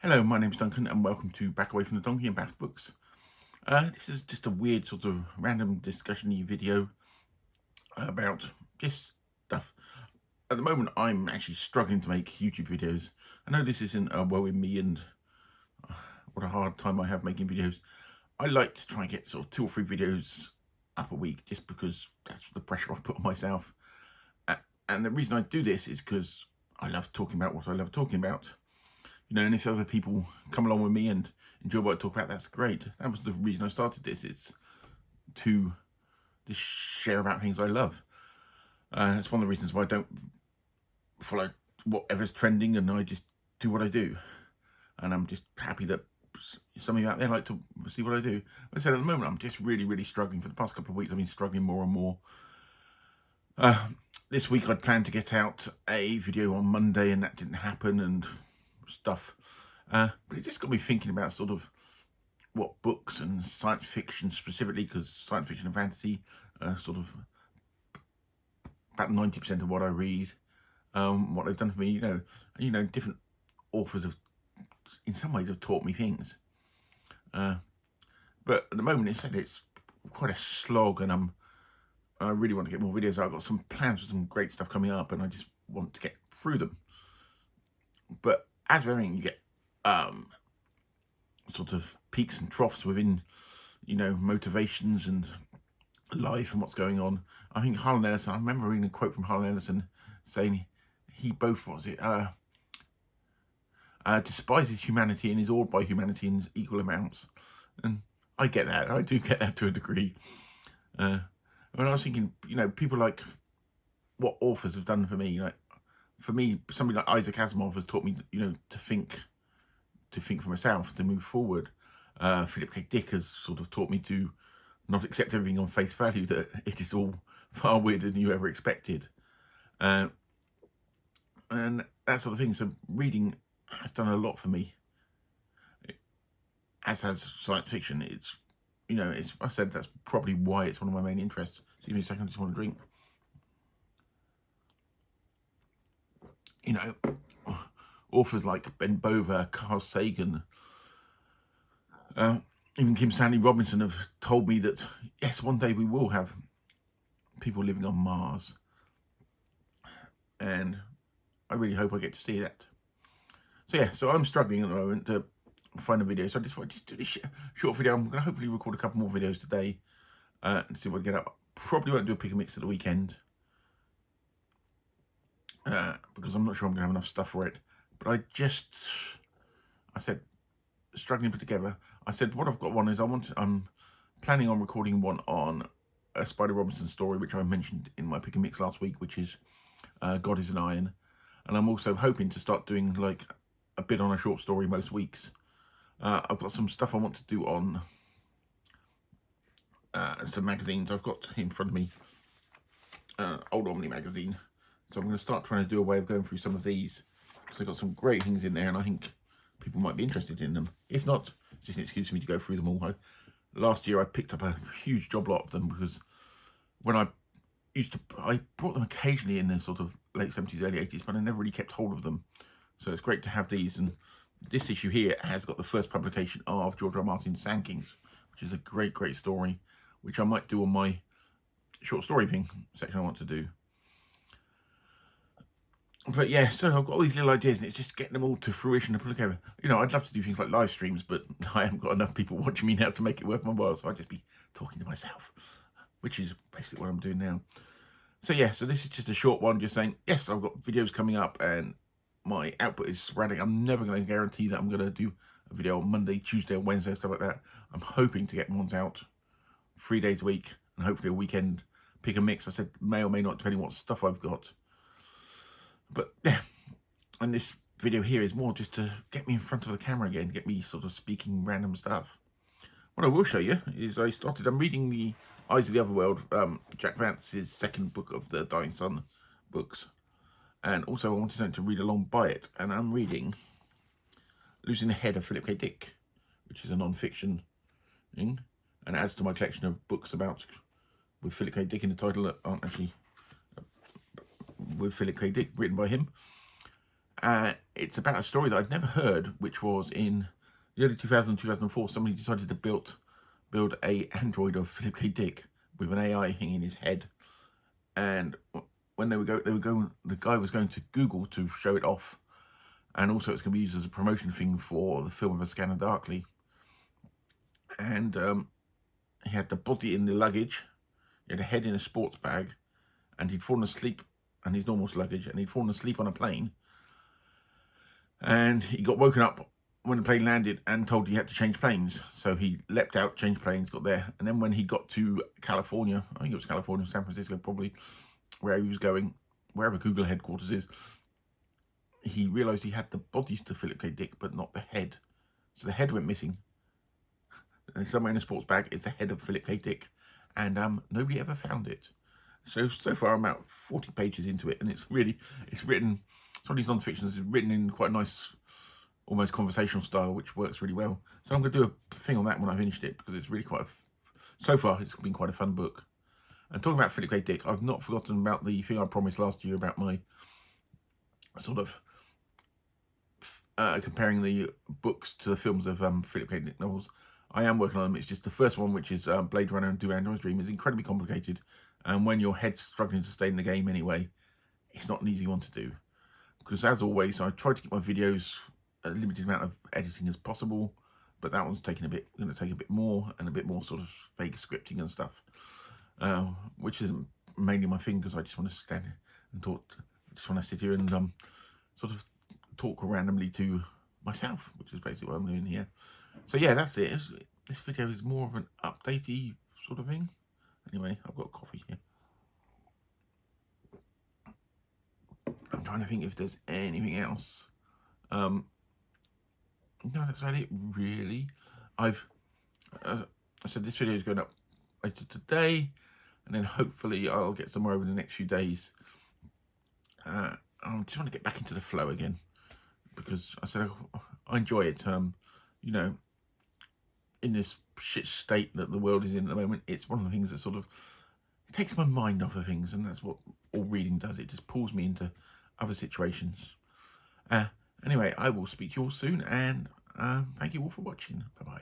Hello, my name's Duncan and welcome to Back Away from the Donkey and Bath Books. This is just a weird sort of random discussion-y video about just stuff. At the moment, I'm actually struggling to make YouTube videos. I know this isn't a woe in me and what a hard time I have making videos. I like to try and get sort of 2 or 3 videos up a week just because that's the pressure I put on myself. And the reason I do this is because I love talking about what I love talking about. You know, and if other people come along with me and enjoy what I talk about, that's great. That was the reason I started this. It's to just share about things I love. That's one of the reasons why I don't follow whatever's trending and I just do what I do. And I'm just happy that some of you out there like to see what I do. Like I said, at the moment, I'm just really struggling. For the past couple of weeks, I've been struggling more and more. This week, I'd planned to get out a video on Monday and that didn't happen and stuff. But it just got me thinking about sort of what books and science fiction specifically, because science fiction and fantasy are sort of about 90% of what I read. What they've done for me, you know, different authors have, in some ways, have taught me things. But at the moment, it's quite a slog, and I really want to get more videos out. I've got some plans for some great stuff coming up, and I just want to get through them. But as with everything, you get sort of peaks and troughs within, you know, motivations and life and what's going on. I think Harlan Ellison, I remember reading a quote from Harlan Ellison saying he both, despises humanity and is awed by humanity in equal amounts. And I get that. I do get that to a degree. When I was thinking, you know, people like what authors have done for me, like, for me, somebody like Isaac Asimov has taught me, you know, to think for myself, to move forward. Philip K. Dick has sort of taught me to not accept everything on face value, that it is all far weirder than you ever expected. And that sort of thing. So reading has done a lot for me, as has science fiction. It's, you know, I said that's probably why it's one of my main interests. Excuse me a second, I just want to drink. You know, authors like Ben Bova, Carl Sagan, even Kim Stanley Robinson have told me that, yes, one day we will have people living on Mars. And I really hope I get to see that. So yeah, so I'm struggling at the moment to find a video. So I just want to do this short video. I'm going to hopefully record a couple more videos today and see what I get up. Probably won't do a pick and mix at the weekend. Because I'm not sure I'm going to have enough stuff for it. But I said, struggling to put together. I said, what I've got one is I'm planning on recording one on a Spider Robinson story, which I mentioned in my pick and mix last week, which is God is an Iron. And I'm also hoping to start doing like a bit on a short story most weeks. I've got some stuff I want to do on some magazines. I've got in front of me Old Omni magazine. So I'm going to start trying to do a way of going through some of these, because I've got some great things in there and I think people might be interested in them. If not, it's just an excuse for me to go through them all. Last year I picked up a huge job lot of them, because when I brought them occasionally in the sort of late 70s, early 80s, but I never really kept hold of them. So it's great to have these. And this issue here has got the first publication of George R. R. Martin's Sand Kings, which is a great story, which I might do on my short story thing section I want to do. But yeah, so I've got all these little ideas, and it's just getting them all to fruition to put together. You know, I'd love to do things like live streams, but I haven't got enough people watching me now to make it worth my while, so I'd just be talking to myself, which is basically what I'm doing now. So yeah, so this is just a short one, just saying, yes, I've got videos coming up, and my output is sporadic. I'm never going to guarantee that I'm going to do a video on Monday, Tuesday, or Wednesday, stuff like that. I'm hoping to get ones out 3 days a week, and hopefully a weekend pick and mix. I said may or may not, depending what stuff I've got. But yeah, and this video here is more just to get me in front of the camera again, get me sort of speaking random stuff. What I will show you is I'm reading the Eyes of the Otherworld, Jack Vance's second book of the Dying Sun books. And also I wanted to read along by it, and I'm reading Losing the Head of Philip K. Dick, which is a non-fiction thing, and adds to my collection of books with Philip K. Dick in the title that aren't actually with Philip K. Dick, written by him. It's about a story that I'd never heard, which was in the early 2000s, 2004, somebody decided to build a android of Philip K. Dick with an AI thing in his head. And when the guy was going to Google to show it off, and also it's going to be used as a promotion thing for the film of A Scanner Darkly. And he had the body in the luggage, he had a head in a sports bag, and he'd fallen asleep on his normal luggage, and he'd fallen asleep on a plane. And he got woken up when the plane landed and told he had to change planes. So he leapt out, changed planes, got there. And then when he got to California, I think it was California, San Francisco probably, where he was going, wherever Google headquarters is, he realised he had the bodies to Philip K. Dick, but not the head. So the head went missing. And somewhere in a sports bag is the head of Philip K. Dick. And nobody ever found it. So far I'm about 40 pages into it, and it's written, some of these non-fictions is written in quite a nice, almost conversational style, which works really well. So I'm going to do a thing on that when I finished it, because it's really so far it's been quite a fun book. And talking about Philip K. Dick, I've not forgotten about the thing I promised last year about my sort of comparing the books to the films of Philip K. Dick novels. I am working on them. It's just the first one, which is Blade Runner and Do Androids Dream, is incredibly complicated. And when your head's struggling to stay in the game anyway, it's not an easy one to do. Because as always, I try to keep my videos a limited amount of editing as possible, but that one's going to take a bit more, and a bit more sort of vague scripting and stuff, which isn't mainly my thing, because I just want to stand and talk. I just want to sit here and sort of talk randomly to myself, which is basically what I'm doing here. So yeah, that's it. This video is more of an updatey sort of thing. Anyway, I've got coffee here. I'm trying to think if there's anything else. No, that's about it, really. I said this video is going up later today, and then hopefully I'll get somewhere over the next few days. I just want to get back into the flow again, because I said I enjoy it. You know, in this shit state that the world is in at the moment, it's one of the things that sort of takes my mind off of things, and that's what all reading does. It just pulls me into other situations. Anyway, I will speak to you all soon, and thank you all for watching. Bye bye.